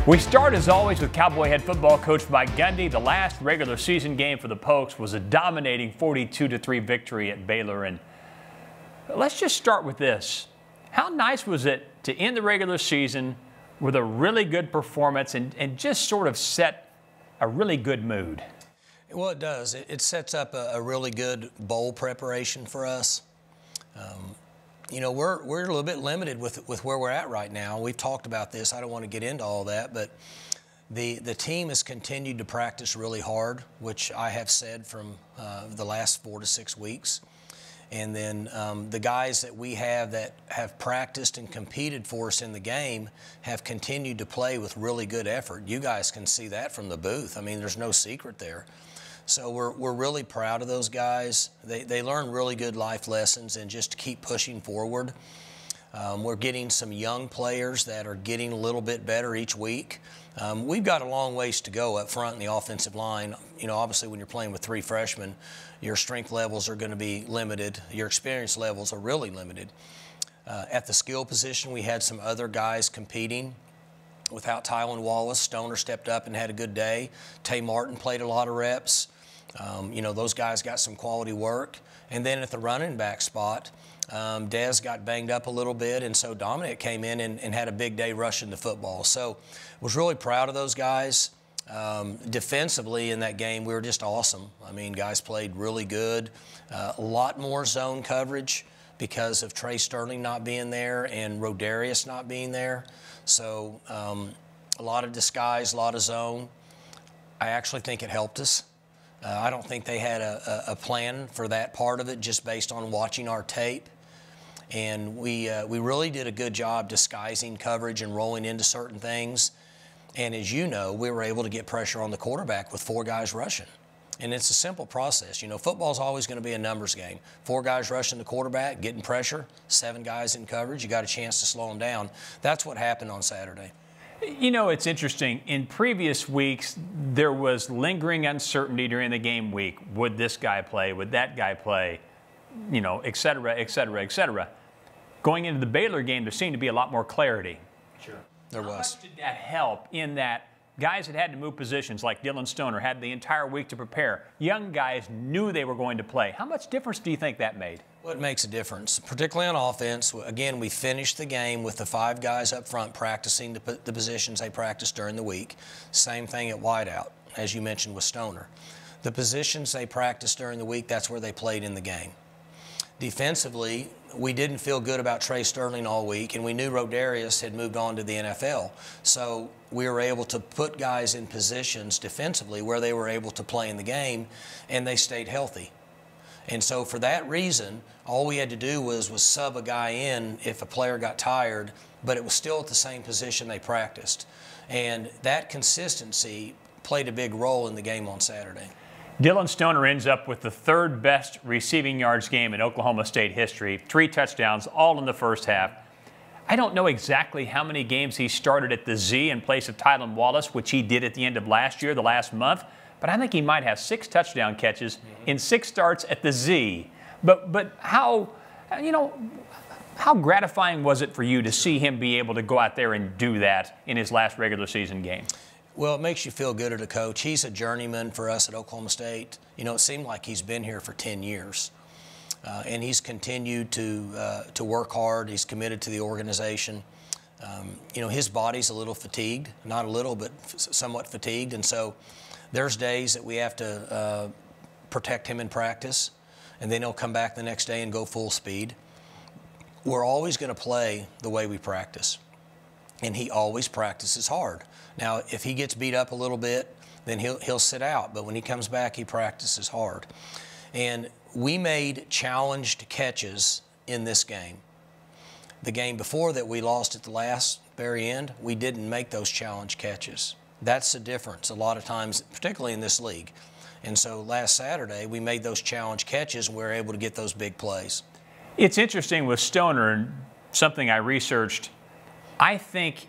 We start, as always, with Cowboy head football coach Mike Gundy. The last regular season game for the Pokes was a dominating 42-3 victory at Baylor. And let's just start with this. How nice was it to end the regular season with a really good performance and just sort of set a really good mood? Well, it does. It sets up a really good bowl preparation for us. You know, we're a little bit limited with where we're at right now. We've talked about this. I don't want to get into all that, but the team has continued to practice really hard, which I have said from the last 4 to 6 weeks. And then the guys that we have that have practiced and competed for us in the game have continued to play with really good effort. You guys can see that from the booth. I mean, there's no secret there. So we're really proud of those guys. They learn really good life lessons and just keep pushing forward. We're getting some young players that are getting a little bit better each week. We've got a long ways to go up front in the offensive line. You know, obviously when you're playing with 3 freshmen, your strength levels are going to be limited. Your experience levels are really limited. At the skill position, we had some other guys competing. Without Tylen Wallace, Stoner stepped up and had a good day. Tay Martin played a lot of reps. You know, those guys got some quality work. And then at the running back spot, Dez got banged up a little bit, and so Dominic came in and had a big day rushing the football. So was really proud of those guys. Defensively in that game, we were just awesome. I mean, guys played really good. A lot more zone coverage because of Trey Sterling not being there and Rodarius not being there. So a lot of disguise, a lot of zone. I actually think it helped us. I don't think they had a plan for that part of it just based on watching our tape. And we really did a good job disguising coverage and rolling into certain things. And as you know, we were able to get pressure on the quarterback with 4 guys rushing. And it's a simple process. You know, football's always going to be a numbers game. 4 guys rushing the quarterback, getting pressure, 7 guys in coverage. You got a chance to slow them down. That's what happened on Saturday. You know, it's interesting. In previous weeks, there was lingering uncertainty during the game week. Would this guy play? Would that guy play? You know, et cetera, et cetera, et cetera. Going into the Baylor game, there seemed to be a lot more clarity. Sure. There was. How much did that help in that guys that had to move positions like Dylan Stoner had the entire week to prepare? Young guys knew they were going to play. How much difference do you think that made? Well, it makes a difference, particularly on offense. Again, we finished the game with the 5 guys up front practicing the positions they practiced during the week. Same thing at wideout, as you mentioned with Stoner. The positions they practiced during the week, that's where they played in the game. Defensively, we didn't feel good about Trey Sterling all week, and we knew Rodarius had moved on to the NFL. So we were able to put guys in positions defensively where they were able to play in the game, and they stayed healthy. And so for that reason, all we had to do was sub a guy in if a player got tired, but it was still at the same position they practiced. And that consistency played a big role in the game on Saturday. Dylan Stoner ends up with the 3rd best receiving yards game in Oklahoma State history. 3 touchdowns, all in the first half. I don't know exactly how many games he started at the Z in place of Tylen Wallace, which he did at the end of last year, the last month. But I think he might have 6 touchdown catches in 6 starts at the Z. But how, you know, how gratifying was it for you to see him be able to go out there and do that in his last regular season game? Well, it makes you feel good as a coach. He's a journeyman for us at Oklahoma State. You know, it seemed like he's been here for 10 years. And he's continued to work hard. He's committed to the organization. You know, his body's a little fatigued. Not a little, but somewhat fatigued. And so there's days that we have to protect him in practice, and then he'll come back the next day and go full speed. We're always going to play the way we practice, and he always practices hard. Now, if he gets beat up a little bit, then he'll sit out, but when he comes back, he practices hard. And we made challenged catches in this game. The game before that we lost at the very end, we didn't make those challenge catches. That's the difference a lot of times, particularly in this league. And so last Saturday, we made those challenge catches and we were able to get those big plays. It's interesting with Stoner, and something I researched. I think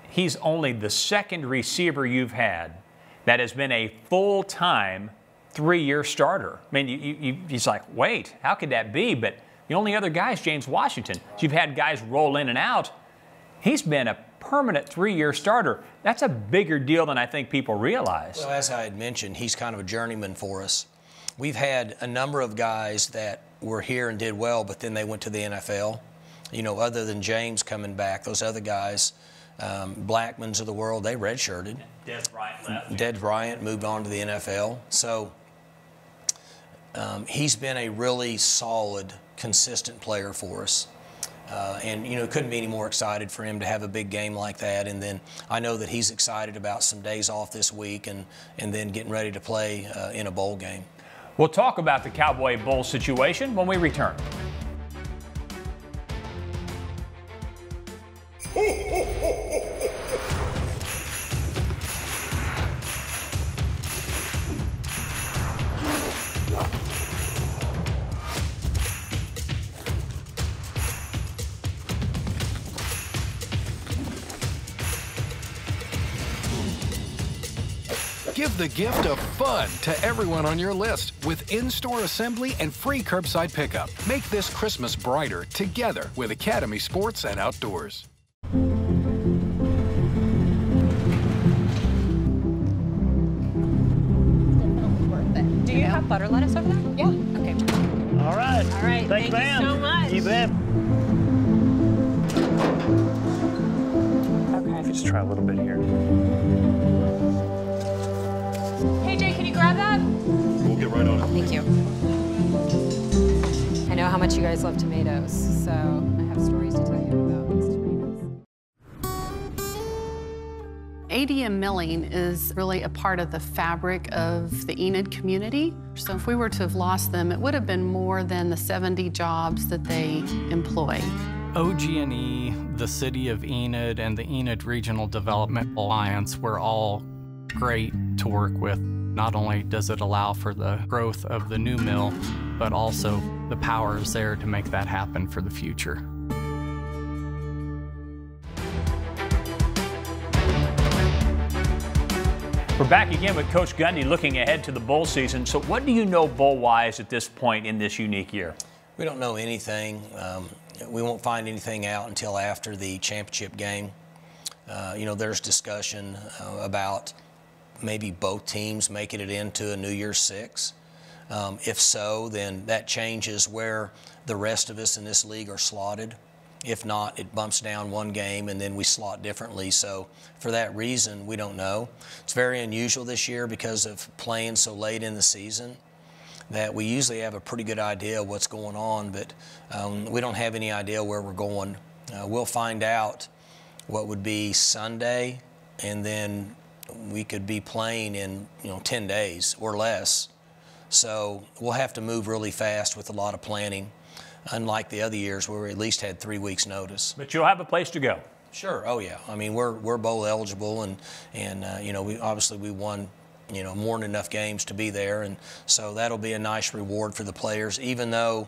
he's only the 2nd receiver you've had that has been a full-time 3-year starter. I mean, he's like, wait, how could that be? But the only other guy is James Washington. So you've had guys roll in and out. He's been a permanent 3-year starter. That's a bigger deal than I think people realize. Well, as I had mentioned, he's kind of a journeyman for us. We've had a number of guys that were here and did well, but then they went to the NFL. You know, other than James coming back, those other guys, Blackmans of the world, they redshirted. Des Bryant left. Des Bryant moved on to the NFL. So he's been a really solid, consistent player for us. And, you know, couldn't be any more excited for him to have a big game like that. And then I know that he's excited about some days off this week and then getting ready to play in a bowl game. We'll talk about the Cowboy Bull situation when we return. Give the gift of fun to everyone on your list with in-store assembly and free curbside pickup. Make this Christmas brighter together with Academy Sports and Outdoors. Do you have butter lettuce over there? Yeah. Okay. All right. All right. Thank you so much. You bet. Okay. Just try a little bit here. Hey, Jay, can you grab that? We'll get right on it. Thank you. I know how much you guys love tomatoes, so I have stories to tell you about these tomatoes. ADM milling is really a part of the fabric of the Enid community. So if we were to have lost them, it would have been more than the 70 jobs that they employ. OG&E, the City of Enid, and the Enid Regional Development Alliance were all great to work with. Not only does it allow for the growth of the new mill, but also the power is there to make that happen for the future. We're back again with Coach Gundy looking ahead to the bowl season. So what do you know bowl-wise at this point in this unique year? We don't know anything. We won't find anything out until after the championship game. You know, there's discussion about maybe both teams making it into a New Year's Six. If so, then that changes where the rest of us in this league are slotted. If not, it bumps down one game and then we slot differently. So for that reason, we don't know. It's very unusual this year because of playing so late in the season that we usually have a pretty good idea of what's going on, but we don't have any idea where we're going. We'll find out what would be Sunday, and then we could be playing in 10 days or less. So we'll have to move really fast with a lot of planning, unlike the other years where we at least had 3 weeks notice. But you'll have a place to go. Sure. Oh yeah. I mean, we're bowl eligible, and you know, we won more than enough games to be there, and so that'll be a nice reward for the players, even though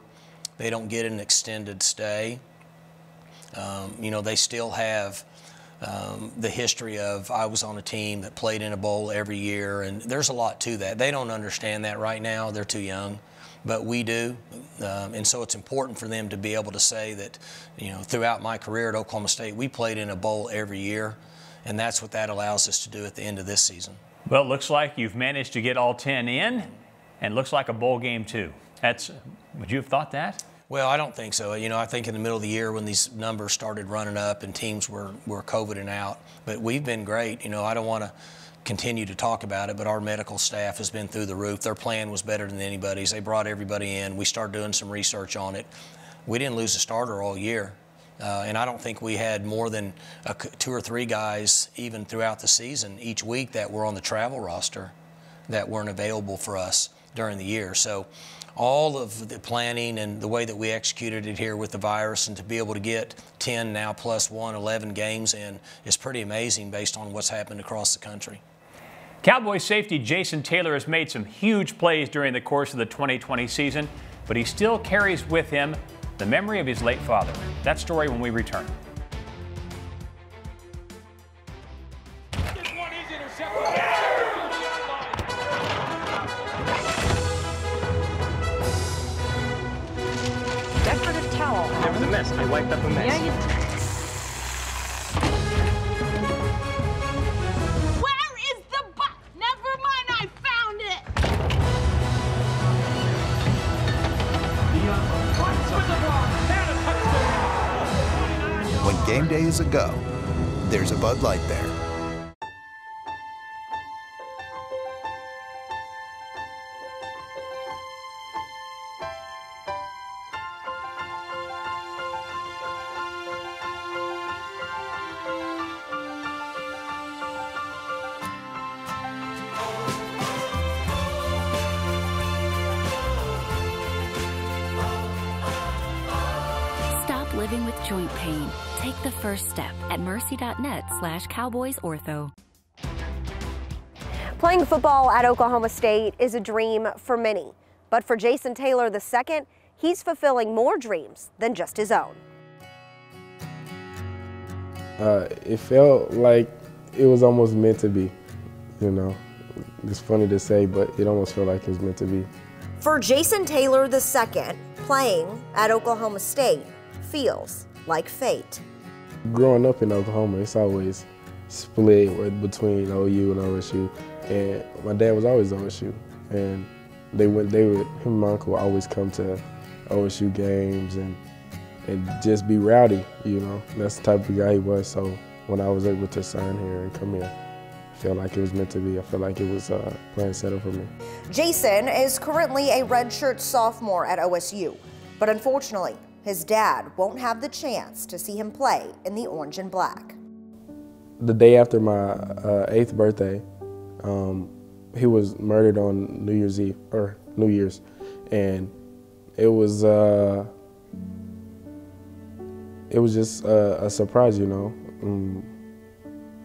they don't get an extended stay. You know, they still have the history of I was on a team that played in a bowl every year, and there's a lot to that. They don't understand that right now. They're too young, but we do. And so it's important for them to be able to say that, throughout my career at Oklahoma State, we played in a bowl every year, and that's what that allows us to do at the end of this season. Well, it looks like you've managed to get all 10 in, and looks like a bowl game too. Would you have thought that? Well, I don't think so. I think in the middle of the year when these numbers started running up and teams were COVIDing out, but we've been great. I don't want to continue to talk about it, but our medical staff has been through the roof. Their plan was better than anybody's. They brought everybody in. We started doing some research on it. We didn't lose a starter all year, and I don't think we had more than 2 or 3 guys even throughout the season each week that were on the travel roster that weren't available for us during the year. So all of the planning and the way that we executed it here with the virus, and to be able to get 10 now plus 1, 11 games in is pretty amazing based on what's happened across the country. Cowboy safety Jason Taylor has made some huge plays during the course of the 2020 season, but he still carries with him the memory of his late father. That story when we return. Decorative towel. There was a mess. I wiped up a mess. Yeah, you game day is a go, there's a Bud Light there. Living with joint pain. Take the first step at mercy.net/cowboysortho. Playing football at Oklahoma State is a dream for many, but for Jason Taylor II, he's fulfilling more dreams than just his own. It felt like it was almost meant to be, you know. It's funny to say, but it almost felt like it was meant to be. For Jason Taylor II, playing at Oklahoma State feels like fate. Growing up in Oklahoma, it's always split between OU and OSU, and my dad was always OSU, and him and my uncle would always come to OSU games and just be rowdy, you know. That's the type of guy he was. So when I was able to sign here and come here, I felt like it was meant to be. I felt like it was plan settled for me. Jason is currently a redshirt sophomore at OSU, but unfortunately, his dad won't have the chance to see him play in the orange and black. The day after my 8th birthday, he was murdered on New Year's Eve, or New Year's, and it was just a surprise, you know. I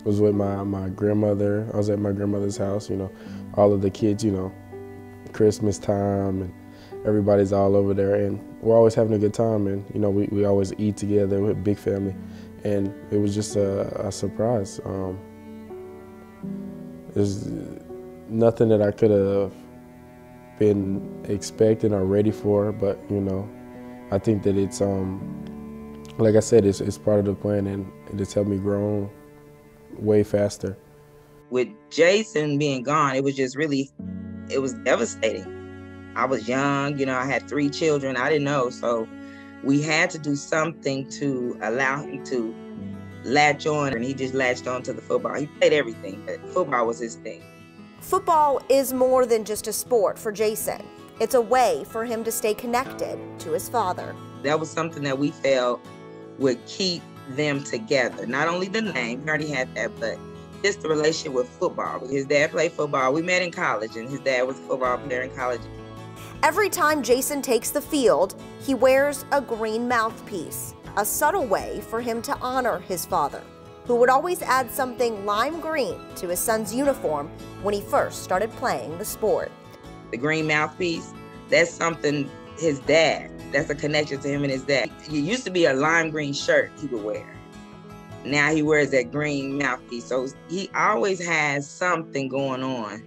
was with my grandmother. I was at my grandmother's house, you know. All of the kids, you know, Christmas time, and everybody's all over there, and we're always having a good time, and you know, we always eat together. We're a big family, and it was just a surprise. There's nothing that I could have been expecting or ready for, but you know, I think that it's like I said, it's part of the plan, and it's helped me grow way faster. With Jason being gone, it was just really, it was devastating. I was young, you know, I had 3 children, I didn't know, so we had to do something to allow him to latch on, and he just latched on to the football. He played everything, but football was his thing. Football is more than just a sport for Jason. It's a way for him to stay connected to his father. That was something that we felt would keep them together. Not only the name, he already had that, but just the relationship with football. His dad played football. We met in college, and his dad was a football player in college. Every time Jason takes the field, he wears a green mouthpiece, a subtle way for him to honor his father, who would always add something lime green to his son's uniform when he first started playing the sport. The green mouthpiece, that's something his dad, that's a connection to him and his dad. It used to be a lime green shirt he would wear. Now he wears that green mouthpiece, so he always has something going on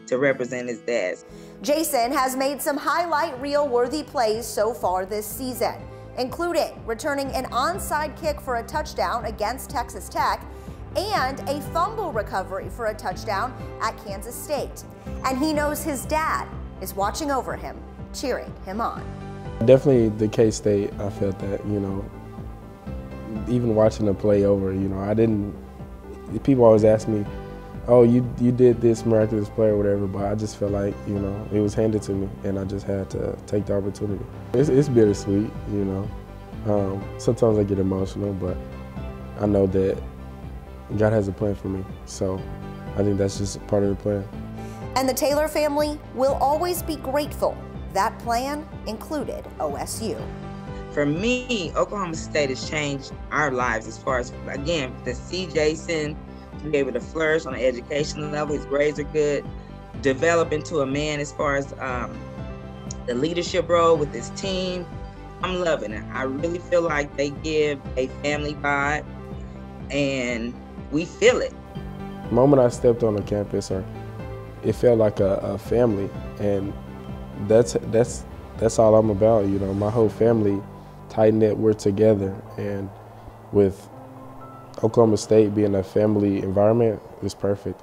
to represent his dad. Jason has made some highlight reel-worthy plays so far this season, including returning an onside kick for a touchdown against Texas Tech and a fumble recovery for a touchdown at Kansas State. And he knows his dad is watching over him, cheering him on. Definitely the K-State, I felt that, you know, even watching the play over, you know, people always ask me, oh, you did this miraculous play or whatever, but I just felt like, you know, it was handed to me, and I just had to take the opportunity. It's bittersweet, you know. Sometimes I get emotional, but I know that God has a plan for me, so I think that's just part of the plan. And the Taylor family will always be grateful that plan included OSU. For me, Oklahoma State has changed our lives as far as, again, to see Jason to be able to flourish on an educational level. His grades are good, develop into a man as far as the leadership role with his team. I'm loving it. I really feel like they give a family vibe, and we feel it. The moment I stepped on the campus, it felt like a family, and that's all I'm about. You know, my whole family, tight-knit, we're together, and with Oklahoma State being a family environment, it's perfect.